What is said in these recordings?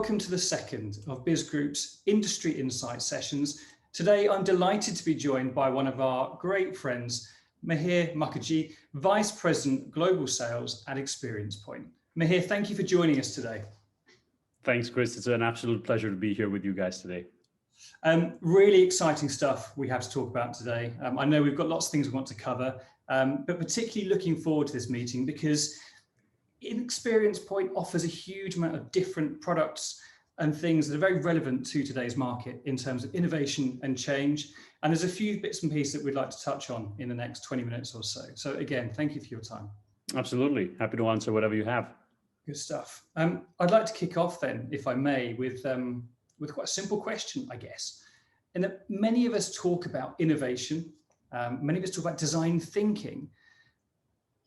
welcome to the second of Biz Group's Industry Insight sessions. Today, I'm delighted to be joined by one of our great friends, Mihir Mukherjee, Vice President Global Sales at ExperiencePoint. Mihir, thank you for joining us today. Thanks, Chris. It's an absolute pleasure to be here with you guys today. Really exciting stuff we have to talk about today. I know we've got lots of things we want to cover, but particularly looking forward to this meeting because ExperiencePoint offers a huge amount of different products and things that are very relevant to today's market in terms of innovation and change. And there's a few bits and pieces that we'd like to touch on in the next 20 minutes or so. So again, thank you for your time. Absolutely. Happy to answer whatever you have. Good stuff. I'd like to kick off then, if I may, with quite a simple question, I guess. And that many of us talk about innovation. Many of us talk about design thinking.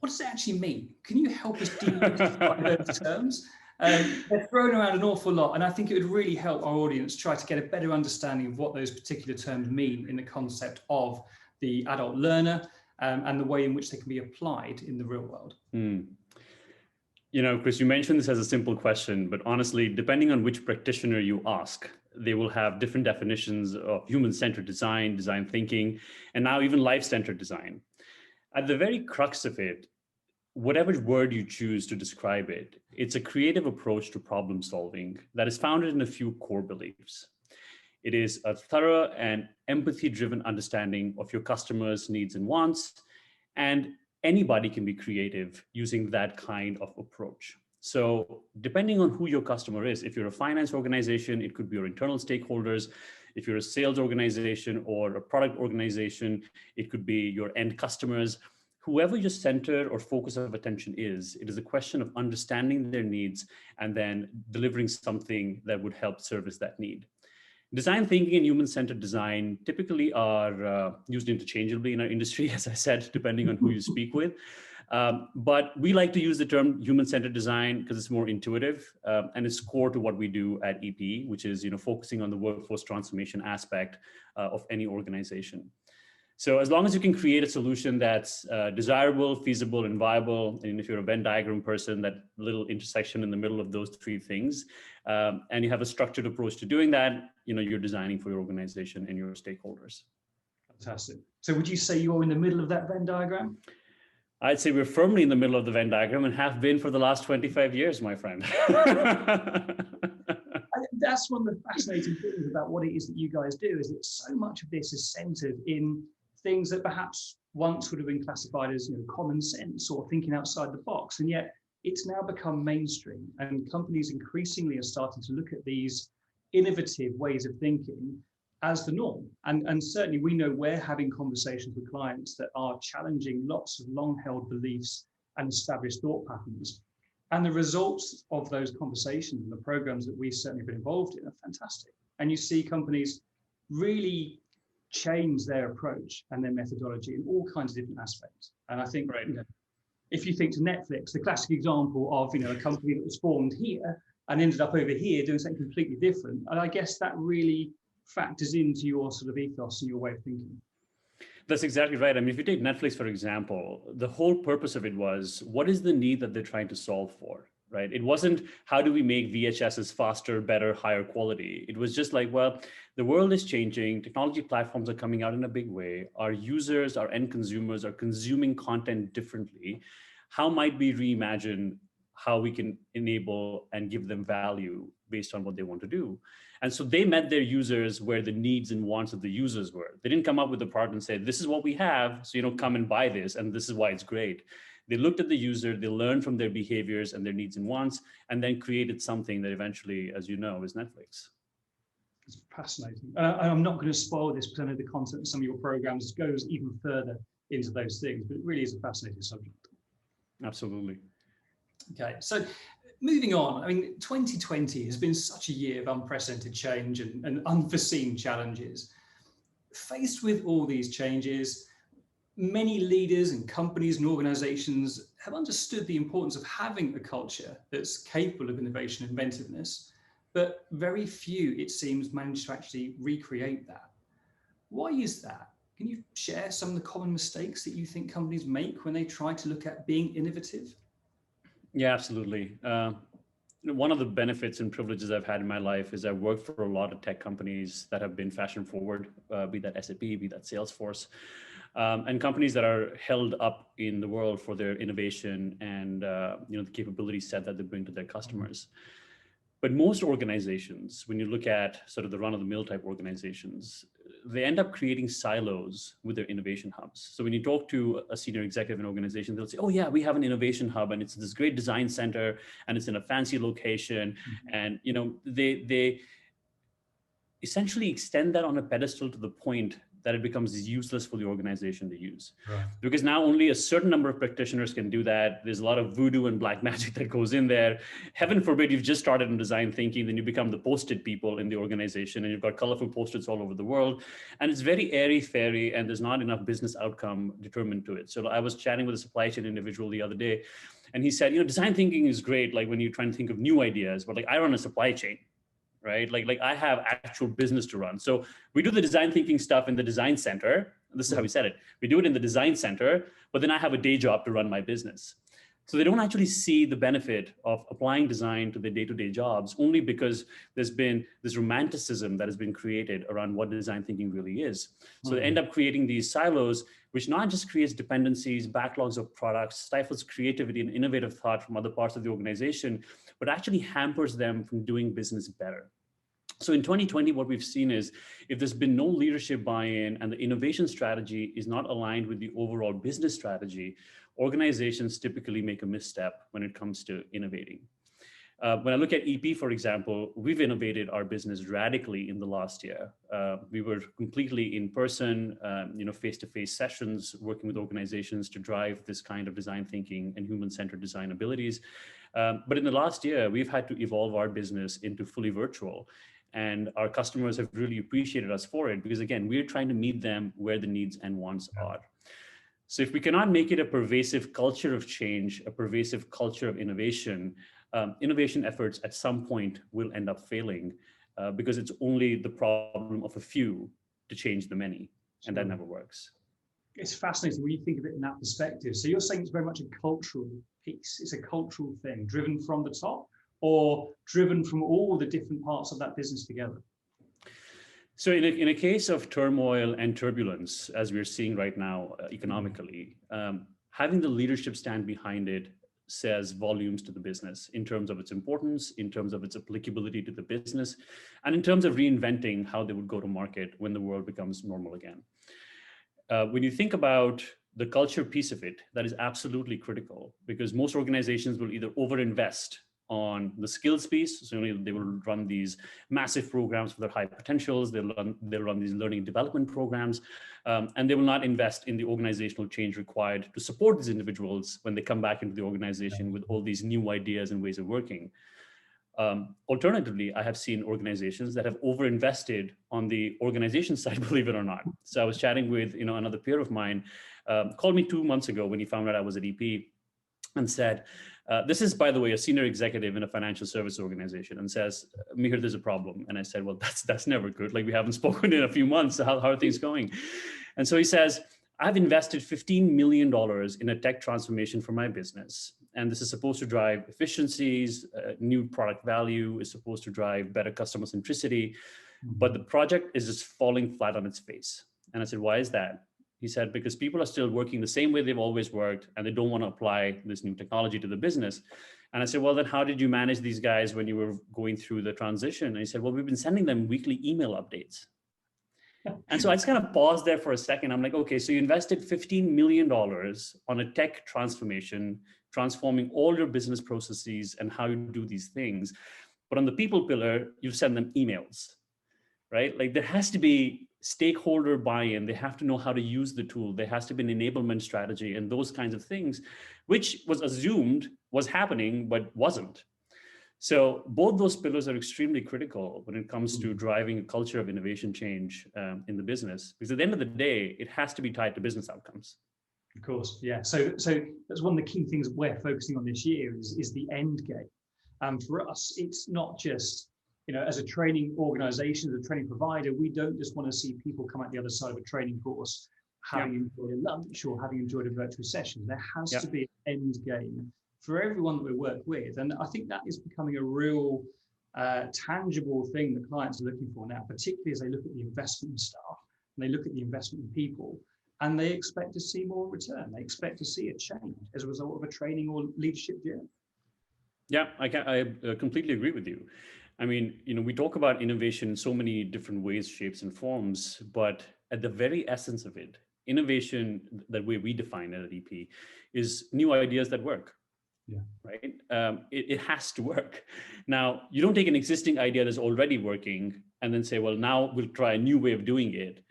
What does it actually mean? Can you help us demystify those terms? They're thrown around an awful lot, and I think it would really help our audience try to get a better understanding of what those particular terms mean in the concept of the adult learner and the way in which they can be applied in the real world. You know, Chris, you mentioned this as a simple question, but honestly, depending on which practitioner you ask, they will have different definitions of human-centered design, design thinking, and now even life-centered design. At the very crux of it, whatever word you choose to describe it, it's a creative approach to problem solving that is founded in a few core beliefs. It is a thorough and empathy-driven understanding of your customers' needs and wants, and anybody can be creative using that kind of approach. So depending on who your customer is, if you're a finance organization, it could be your internal stakeholders. If you're a sales organization or a product organization, it could be your end customers. Whoever your center or focus of attention is, it is a question of understanding their needs and then delivering something that would help service that need. Design thinking and human-centered design typically are used interchangeably in our industry, as I said, depending on who you speak with. But we like to use the term human-centered design because it's more intuitive and it's core to what we do at EP, which is focusing on the workforce transformation aspect of any organization. So as long as you can create a solution that's desirable, feasible, and viable, and if you're a Venn diagram person, that little intersection in the middle of those three things, and you have a structured approach to doing that, you're designing for your organization and your stakeholders. Fantastic. So would you say you're in the middle of that Venn diagram? I'd say we're firmly in the middle of the Venn diagram and have been for the last 25 years, my friend. That's one of the fascinating things about what it is that you guys do, is that so much of this is centered in things that perhaps once would have been classified as common sense or thinking outside the box. And yet it's now become mainstream, and companies increasingly are starting to look at these innovative ways of thinking as the norm. And certainly we know we're having conversations with clients that are challenging lots of long-held beliefs and established thought patterns. And the results of those conversations and the programs that we've certainly been involved in are fantastic. And you see companies really change their approach and their methodology in all kinds of different aspects. And I think, if you think to Netflix, the classic example of a company that was formed here and ended up over here doing something completely different, and I guess that really factors into your sort of ethos and your way of thinking. That's exactly right. I mean, if you take Netflix, for example, the whole purpose of it was, what is the need that they're trying to solve for, right? It wasn't, how do we make VHSs faster, better, higher quality? It was just like, well, the world is changing. Technology platforms are coming out in a big way. Our users, our end consumers are consuming content differently. How might we reimagine how we can enable and give them value based on what they want to do? And so they met their users where the needs and wants of the users were. They didn't come up with a product and say, this is what we have, so come and buy this, and this is why it's great. They looked at the user, they learned from their behaviors and their needs and wants, and then created something that eventually, as you know, is Netflix. It's fascinating. I'm not going to spoil this because I know the content of some of your programs goes even further into those things, but it really is a fascinating subject. Absolutely. Okay, so moving on, I mean, 2020 has been such a year of unprecedented change and unforeseen challenges. Faced with all these changes, many leaders and companies and organizations have understood the importance of having a culture that's capable of innovation and inventiveness, but very few, it seems, manage to actually recreate that. Why is that? Can you share some of the common mistakes that you think companies make when they try to look at being innovative? Yeah, absolutely. one of the benefits and privileges I've had in my life is I've worked for a lot of tech companies that have been fashion forward, be that SAP, be that Salesforce, and companies that are held up in the world for their innovation and the capability set that they bring to their customers. But most organizations, when you look at sort of the run-of-the-mill type organizations, they end up creating silos with their innovation hubs. So when you talk to a senior executive in an organization, they'll say, oh yeah, we have an innovation hub and it's this great design center and it's in a fancy location. And they essentially extend that on a pedestal to the point that it becomes useless for the organization to use. Right. Because now only a certain number of practitioners can do that. There's a lot of voodoo and black magic that goes in there. Heaven forbid you've just started in design thinking, then you become the post-it people in the organization and you've got colorful post-its all over the world. And it's very airy-fairy and there's not enough business outcome determined to it. So I was chatting with a supply chain individual the other day and he said, design thinking is great, like when you're trying to think of new ideas, but like I run a supply chain. Right? Like I have actual business to run. So we do the design thinking stuff in the design center. This is how we said it. We do it in the design center, but then I have a day job to run my business. So they don't actually see the benefit of applying design to their day-to-day jobs only because there's been this romanticism that has been created around what design thinking really is. So they end up creating these silos, which not just creates dependencies, backlogs of products, stifles creativity and innovative thought from other parts of the organization, but actually hampers them from doing business better. So in 2020, what we've seen is if there's been no leadership buy-in and the innovation strategy is not aligned with the overall business strategy, organizations typically make a misstep when it comes to innovating. When I look at EP, for example, we've innovated our business radically in the last year. We were completely in person, face-to-face sessions, working with organizations to drive this kind of design thinking and human-centered design abilities. But in the last year, we've had to evolve our business into fully virtual. And our customers have really appreciated us for it because, again, we're trying to meet them where the needs and wants are. So if we cannot make it a pervasive culture of change, a pervasive culture of innovation, innovation efforts at some point will end up failing because it's only the problem of a few to change the many, and that never works. It's fascinating when you think of it in that perspective. So you're saying it's very much a cultural piece. It's a cultural thing driven from the top or driven from all the different parts of that business together? So in a case of turmoil and turbulence, as we're seeing right now economically, having the leadership stand behind it says volumes to the business in terms of its importance, in terms of its applicability to the business, and in terms of reinventing how they would go to market when the world becomes normal again. When you think about the culture piece of it, that is absolutely critical because most organizations will either overinvest on the skills piece. So they will run these massive programs for their high potentials. They'll run these learning development programs, and they will not invest in the organizational change required to support these individuals when they come back into the organization with all these new ideas and ways of working. Alternatively, I have seen organizations that have overinvested on the organization side, believe it or not. So I was chatting with another peer of mine, called me 2 months ago when he found out I was at EP and said, this is, by the way, a senior executive in a financial service organization, and says, Mihir, there's a problem. And I said, well, that's never good. Like, we haven't spoken in a few months. So how are things going? And so he says, I've invested $15 million in a tech transformation for my business. And this is supposed to drive efficiencies, new product value, is supposed to drive better customer centricity. But the project is just falling flat on its face. And I said, why is that? He said, because people are still working the same way they've always worked, and they don't want to apply this new technology to the business. And I said, well, then how did you manage these guys when you were going through the transition? And he said, well, we've been sending them weekly email updates. And so I just kind of paused there for a second. I'm like, okay, so you invested $15 million on a tech transformation, transforming all your business processes and how you do these things. But on the people pillar, you send them emails, right? Like, there has to be stakeholder buy-in. They have to know how to use the tool. There has to be an enablement strategy and those kinds of things, which was assumed was happening, but wasn't. So both those pillars are extremely critical when it comes to driving a culture of innovation change in the business, because at the end of the day, it has to be tied to business outcomes. Of course, yeah. So that's one of the key things we're focusing on this year is the end game. For us, it's not just, as a training organization, as a training provider, we don't just want to see people come out the other side of a training course having enjoyed a lunch or having enjoyed a virtual session. There has to be an end game for everyone that we work with. And I think that is becoming a real tangible thing that clients are looking for now, particularly as they look at the investment in staff and they look at the investment in people, and they expect to see more return. They expect to see a change as a result of a training or leadership journey. Yeah, I completely agree with you. I mean, we talk about innovation in so many different ways, shapes, and forms, but at the very essence of it, innovation, the way we define it at EP, is new ideas that work. Yeah. Right? It has to work. Now, you don't take an existing idea that's already working and then say, well, now we'll try a new way of doing it.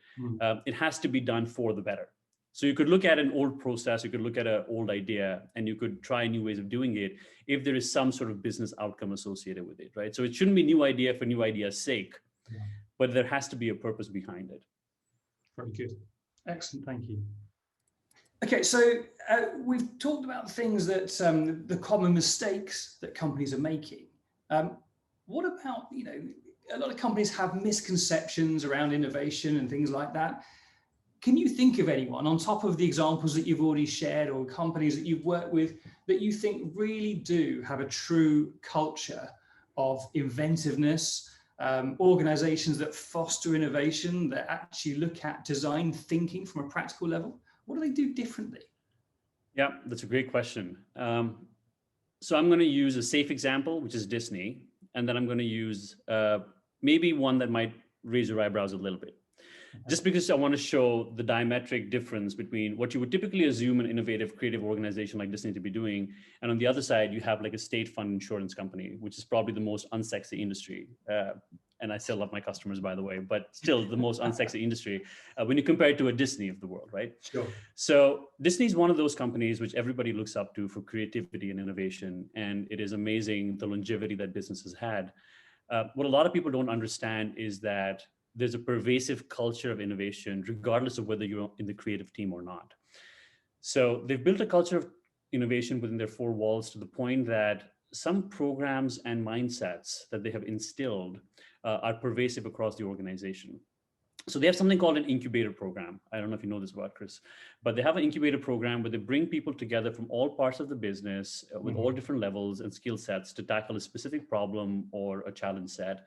It has to be done for the better. So you could look at an old process, you could look at an old idea, and you could try new ways of doing it if there is some sort of business outcome associated with it, right? So it shouldn't be new idea for new idea's sake, but there has to be a purpose behind it. Very good. Excellent, thank you. Okay, so we've talked about things that the common mistakes that companies are making. What about, a lot of companies have misconceptions around innovation and things like that. Can you think of anyone on top of the examples that you've already shared or companies that you've worked with that you think really do have a true culture of inventiveness, organizations that foster innovation, that actually look at design thinking from a practical level? What do they do differently? Yeah, that's a great question. So I'm going to use a safe example, which is Disney, and then I'm going to use maybe one that might raise your eyebrows a little bit. Just because I want to show the diametric difference between what you would typically assume an innovative, creative organization like Disney to be doing, and on the other side, you have like a state fund insurance company, which is probably the most unsexy industry. And I still love my customers, by the way, but still the most unsexy industry when you compare it to a Disney of the world, right? Sure. So Disney is one of those companies which everybody looks up to for creativity and innovation, and it is amazing the longevity that business has had. What a lot of people don't understand is that there's a pervasive culture of innovation, regardless of whether you're in the creative team or not. So they've built a culture of innovation within their four walls to the point that some programs and mindsets that they have instilled are pervasive across the organization. So they have something called an incubator program. I don't know if you know this about, Chris, but they have an incubator program where they bring people together from all parts of the business with all different levels and skill sets to tackle a specific problem or a challenge set.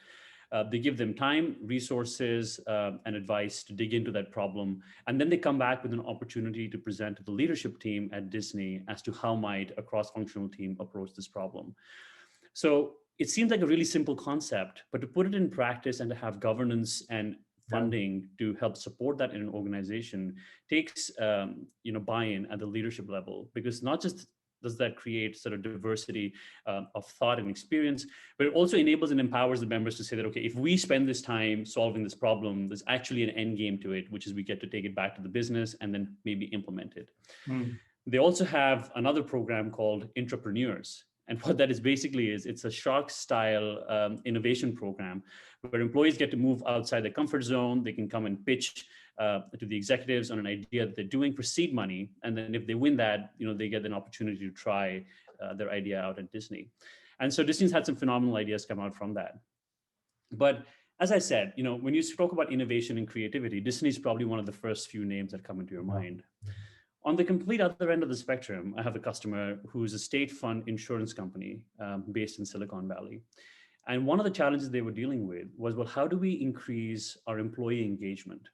They give them time, resources, and advice to dig into that problem. And then they come back with an opportunity to present to the leadership team at Disney as to how might a cross-functional team approach this problem. So it seems like a really simple concept, but to put it in practice and to have governance and funding to help support that in an organization takes buy-in at the leadership level, because not just does that create sort of diversity of thought and experience, but it also enables and empowers the members to say that, okay, if we spend this time solving this problem, there's actually an end game to it, which is we get to take it back to the business and then maybe implement it. They also have another program called Entrepreneurs. And what that is basically is it's a shark style innovation program where employees get to move outside their comfort zone. They can come and pitch to the executives on an idea that they're doing for seed money. And then if they win that, they get an opportunity to try their idea out at Disney. And so Disney's had some phenomenal ideas come out from that. But as I said, when you talk about innovation and creativity, Disney's probably one of the first few names that come into your mind. On the complete other end of the spectrum, I have a customer who's a state fund insurance company based in Silicon Valley. And one of the challenges they were dealing with was, well, how do we increase our employee engagement?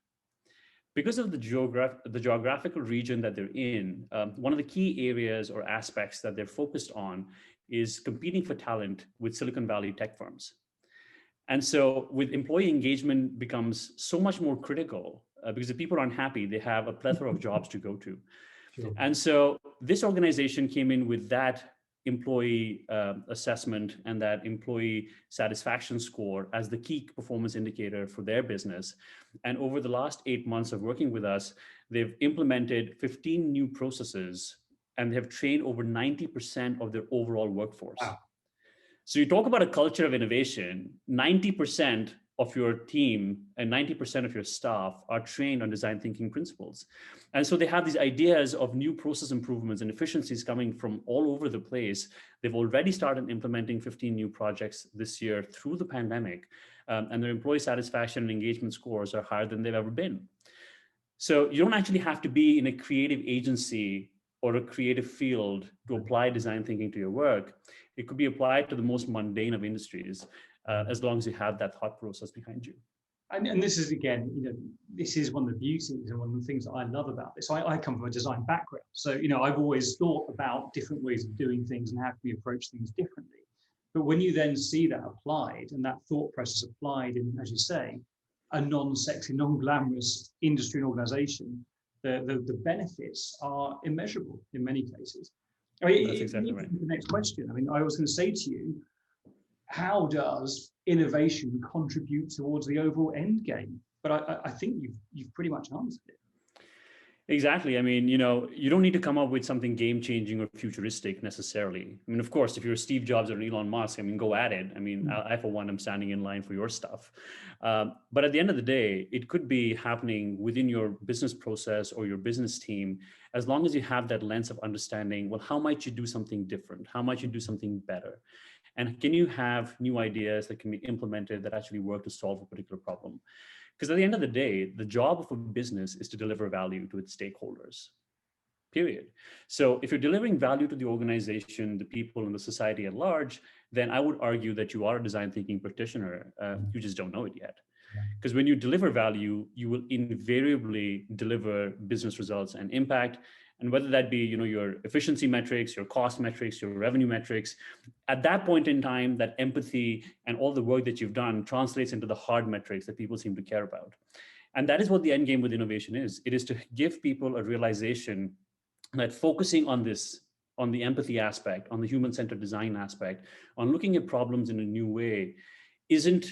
Because of the geographical region that they're in, one of the key areas or aspects that they're focused on is competing for talent with Silicon Valley tech firms. And so with employee engagement becomes so much more critical because if people aren't happy, they have a plethora of jobs to go to. Sure. And so this organization came in with that employee assessment and that employee satisfaction score as the key performance indicator for their business. And over the last 8 months of working with us, they've implemented 15 new processes and they have trained over 90% of their overall workforce. Wow. So you talk about a culture of innovation, 90% of your team and 90% of your staff are trained on design thinking principles. And so they have these ideas of new process improvements and efficiencies coming from all over the place. They've already started implementing 15 new projects this year through the pandemic, and their employee satisfaction and engagement scores are higher than they've ever been. So you don't actually have to be in a creative agency or a creative field to apply design thinking to your work, it could be applied to the most mundane of industries, as long as you have that thought process behind you. And this is, again, this is one of the beauties and one of the things that I love about this. I come from a design background. So, I've always thought about different ways of doing things and how can we approach things differently. But when you then see that applied and that thought process applied in, as you say, a non-sexy, non-glamorous industry and organization, the benefits are immeasurable in many cases. I mean, that's exactly right. The next question. I mean, I was going to say to you, how does innovation contribute towards the overall end game? But I think you've pretty much answered it. Exactly. I mean, you don't need to come up with something game-changing or futuristic necessarily. I mean, of course, if you're Steve Jobs or Elon Musk, I mean, go at it. I mean, I for one, I'm standing in line for your stuff. But at the end of the day, it could be happening within your business process or your business team, as long as you have that lens of understanding, well, how might you do something different? How might you do something better? And can you have new ideas that can be implemented that actually work to solve a particular problem? Because at the end of the day, the job of a business is to deliver value to its stakeholders, period. So if you're delivering value to the organization, the people, and the society at large, then I would argue that you are a design thinking practitioner. You just don't know it yet. Because when you deliver value, you will invariably deliver business results and impact. And whether that be, your efficiency metrics, your cost metrics, your revenue metrics, at that point in time, that empathy and all the work that you've done translates into the hard metrics that people seem to care about. And that is what the end game with innovation is. It is to give people a realization that focusing on this, on the empathy aspect, on the human-centered design aspect, on looking at problems in a new way, isn't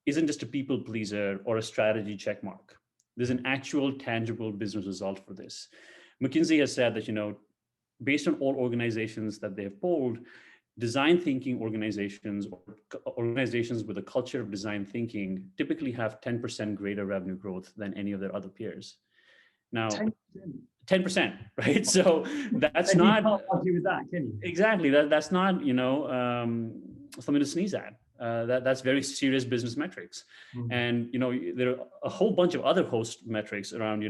just a people pleaser or a strategy check mark. There's an actual tangible business result for this. McKinsey has said that, based on all organizations that they have polled, design thinking organizations or organizations with a culture of design thinking typically have 10% greater revenue growth than any of their other peers. Now, 10%, right? So that's not. You can't argue with that, can you? Exactly. That's not, something to sneeze at. That's very serious business metrics. Mm-hmm. And, there are a whole bunch of other host metrics around,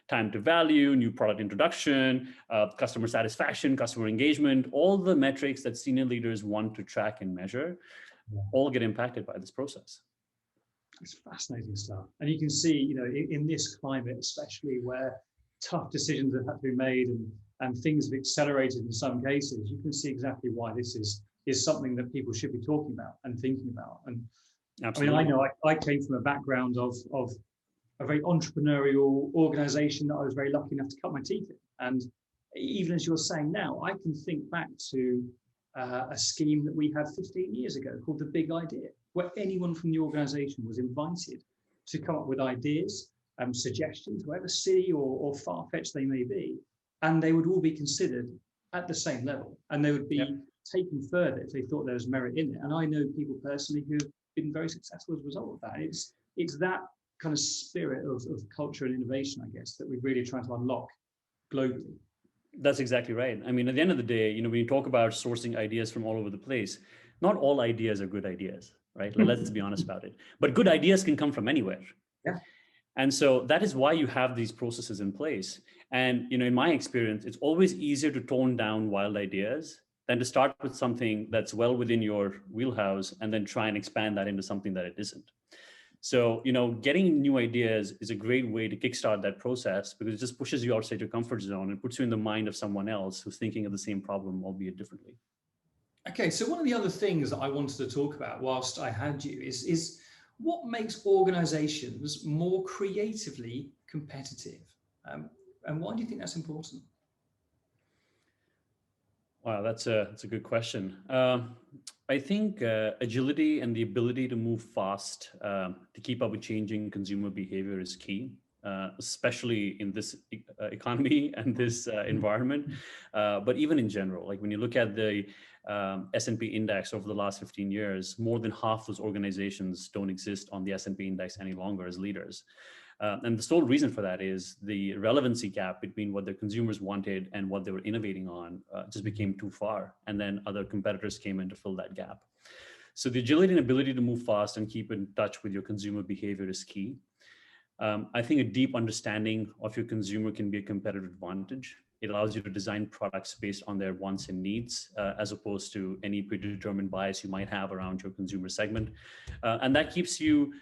time to value, new product introduction, customer satisfaction, customer engagement, all the metrics that senior leaders want to track and measure, all get impacted by this process. It's fascinating stuff. And you can see, in this climate, especially where tough decisions have had to be made and things have accelerated in some cases, you can see exactly why this is something that people should be talking about and thinking about. And absolutely. I mean, I know I came from a background of a very entrepreneurial organization that I was very lucky enough to cut my teeth in. And even as you're saying now, I can think back to a scheme that we had 15 years ago called The Big Idea, where anyone from the organization was invited to come up with ideas, suggestions, whatever silly or far-fetched they may be, and they would all be considered at the same level, and they would be taken further if they thought there was merit in it. And I know people personally who have been very successful as a result of that. It's that kind of spirit of culture and innovation, I guess, that we're really trying to unlock globally. That's exactly right. I mean, at the end of the day, when you talk about sourcing ideas from all over the place, not all ideas are good ideas, right? Let's be honest about it. But good ideas can come from anywhere. Yeah. And so that is why you have these processes in place. And, in my experience, it's always easier to tone down wild ideas than to start with something that's well within your wheelhouse and then try and expand that into something that it isn't. So, getting new ideas is a great way to kickstart that process because it just pushes you outside your comfort zone and puts you in the mind of someone else who's thinking of the same problem, albeit differently. Okay, so one of the other things that I wanted to talk about whilst I had you is what makes organizations more creatively competitive? And why do you think that's important? Wow, that's a good question. I think agility and the ability to move fast to keep up with changing consumer behavior is key, especially in this economy and this environment. But even in general, like when you look at the S&P index over the last 15 years, more than half those organizations don't exist on the S&P index any longer as leaders. And the sole reason for that is the relevancy gap between what their consumers wanted and what they were innovating on just became too far. And then other competitors came in to fill that gap. So the agility and ability to move fast and keep in touch with your consumer behavior is key. I think a deep understanding of your consumer can be a competitive advantage. It allows you to design products based on their wants and needs, as opposed to any predetermined bias you might have around your consumer segment. And that keeps you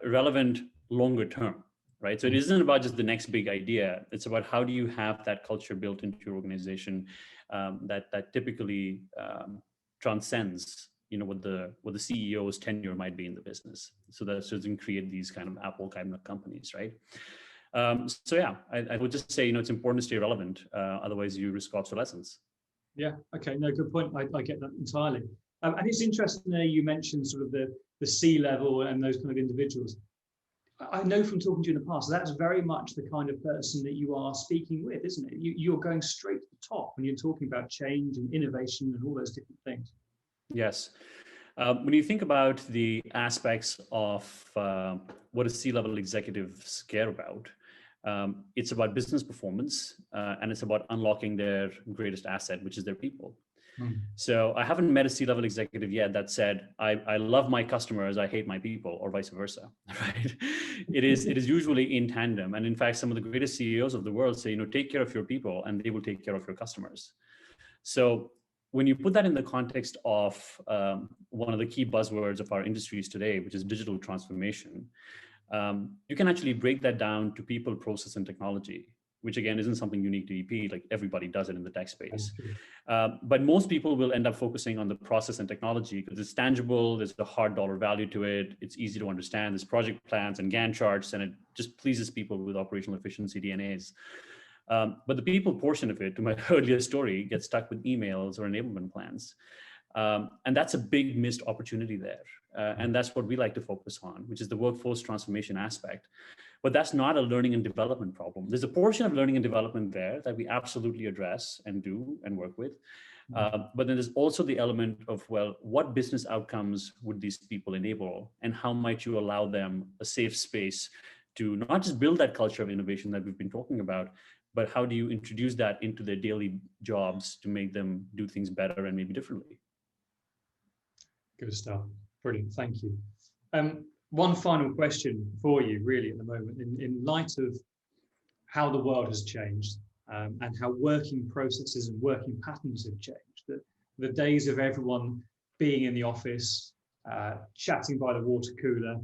relevant longer term, right? So it isn't about just the next big idea. It's about how do you have that culture built into your organization that typically transcends, what the CEO's tenure might be in the business. So that doesn't create these kind of Apple kind of companies, right? So yeah, I would just say, it's important to stay relevant. Otherwise you risk obsolescence. Yeah. Okay. No, good point. I get that entirely. And it's interesting there you mentioned sort of the C-level and those kind of individuals. I know from talking to you in the past, that's very much the kind of person that you are speaking with, isn't it? You're going straight to the top when you're talking about change and innovation and all those different things. Yes. When you think about the aspects of what a C-level executives care about, it's about business performance, and it's about unlocking their greatest asset, which is their people. So I haven't met a C-level executive yet that said, I love my customers, I hate my people, or vice versa, right? It is usually in tandem. And in fact, some of the greatest CEOs of the world say, take care of your people and they will take care of your customers. So when you put that in the context of one of the key buzzwords of our industries today, which is digital transformation, you can actually break that down to people, process, and technology, which again isn't something unique to EP. Like everybody does it in the tech space. But most people will end up focusing on the process and technology because it's tangible, there's a hard dollar value to it, it's easy to understand, there's project plans and Gantt charts, and it just pleases people with operational efficiency DNAs. But the people portion of it, to my earlier story, gets stuck with emails or enablement plans. And that's a big missed opportunity there. And that's what we like to focus on, which is the workforce transformation aspect. But that's not a learning and development problem. There's a portion of learning and development there that we absolutely address and do and work with. But then there's also the element of, well, what business outcomes would these people enable? And how might you allow them a safe space to not just build that culture of innovation that we've been talking about, but how do you introduce that into their daily jobs to make them do things better and maybe differently? Good stuff. Brilliant. Thank you. One final question for you, really, at the moment, in light of how the world has changed and how working processes and working patterns have changed. The days of everyone being in the office, chatting by the water cooler,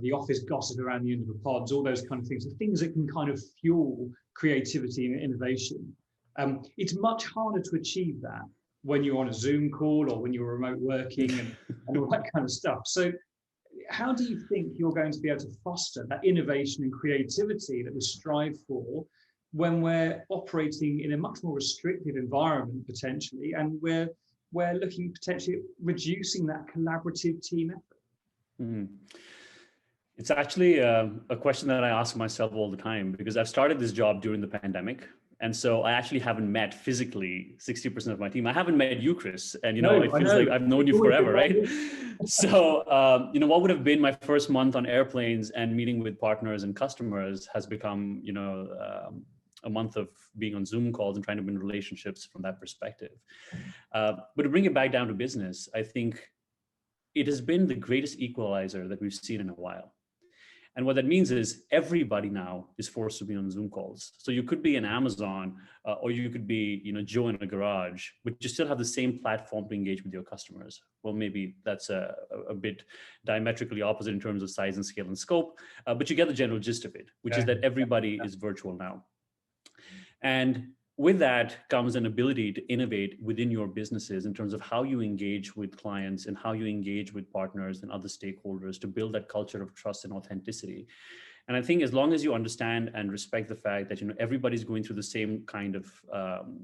the office gossip around the end of the pods, all those kind of things, the things that can kind of fuel creativity and innovation. It's much harder to achieve that when you're on a Zoom call or when you're remote working and all that kind of stuff. So how do you think you're going to be able to foster that innovation and creativity that we strive for when we're operating in a much more restricted environment potentially, and we're looking potentially at reducing that collaborative team effort? It's actually a question that I ask myself all the time, because I've started this job during the pandemic. And so I actually haven't met physically 60% of my team. I haven't met you, Chris. And, it feels like I've known you forever, right? So, what would have been my first month on airplanes and meeting with partners and customers has become, a month of being on Zoom calls and trying to build relationships from that perspective. But to bring it back down to business, I think it has been the greatest equalizer that we've seen in a while. And what that means is everybody now is forced to be on Zoom calls. So you could be in Amazon or you could be, Joe in a garage, but you still have the same platform to engage with your customers. Well, maybe that's a bit diametrically opposite in terms of size and scale and scope, but you get the general gist of it, which is that everybody is virtual now. And with that comes an ability to innovate within your businesses in terms of how you engage with clients and how you engage with partners and other stakeholders to build that culture of trust and authenticity. And I think as long as you understand and respect the fact that everybody's going through the same kind of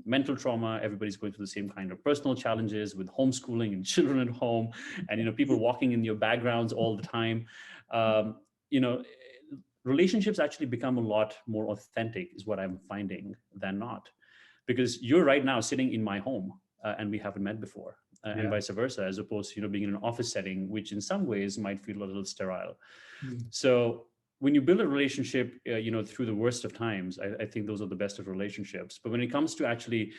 mental trauma, everybody's going through the same kind of personal challenges with homeschooling and children at home, and people walking in your backgrounds all the time, relationships actually become a lot more authentic, is what I'm finding, than not. Because you're right now sitting in my home and we haven't met before, and vice versa, as opposed to being in an office setting, which in some ways might feel a little sterile. So when you build a relationship, through the worst of times, I think those are the best of relationships. But when it comes to actually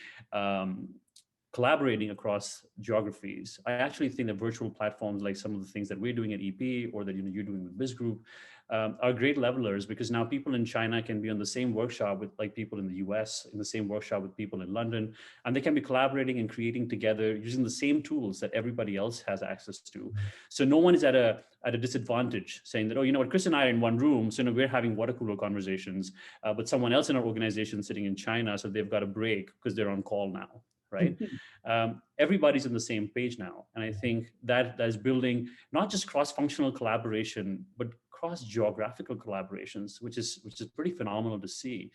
collaborating across geographies, I actually think that virtual platforms, like some of the things that we're doing at EP or that you're doing with Biz Group, are great levelers, because now people in China can be on the same workshop with like people in the US, in the same workshop with people in London, and they can be collaborating and creating together using the same tools that everybody else has access to. So no one is at a disadvantage saying that, oh, you know what, Chris and I are in one room, so we're having water cooler conversations, but someone else in our organization sitting in China, so they've got a break because they're on call now, right? Everybody's on the same page now. And I think that is building not just cross-functional collaboration, but cross-geographical collaborations, which is pretty phenomenal to see.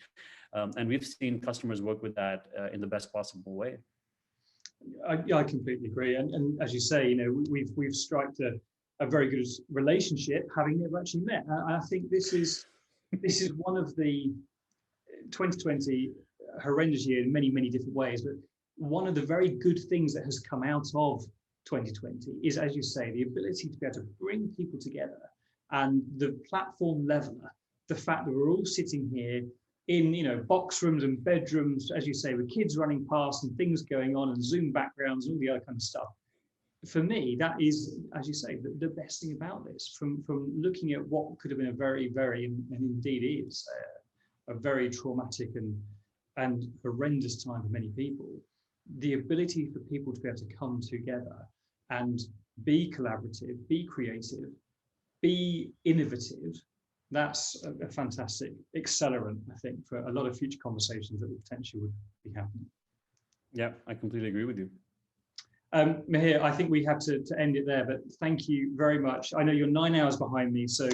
And we've seen customers work with that in the best possible way. I completely agree. And as you say, you know, we've struck a very good relationship, having never actually met. And I think this is one of the 2020 horrendous year in many, many different ways, but one of the very good things that has come out of 2020 is, as you say, the ability to be able to bring people together, and the platform leveler, the fact that we're all sitting here in, you know, box rooms and bedrooms, as you say, with kids running past and things going on and Zoom backgrounds and all the other kind of stuff. For me, that is, as you say, the best thing about this, from looking at what could have been a very, very, and indeed is a very traumatic and horrendous time for many people. The ability for people to be able to come together and be collaborative, be creative, be innovative, that's a fantastic accelerant, I think, for a lot of future conversations that potentially would be happening. Yeah, I completely agree with you. Mihir, I think we have to end it there, but thank you very much. I know you're 9 hours behind me, so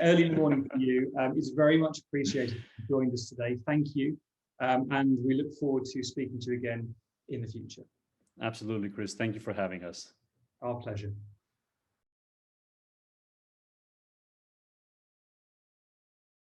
early in the morning for you. It's very much appreciated you joined us today. Thank you. And we look forward to speaking to you again in the future. Absolutely, Chris. Thank you for having us. Our pleasure.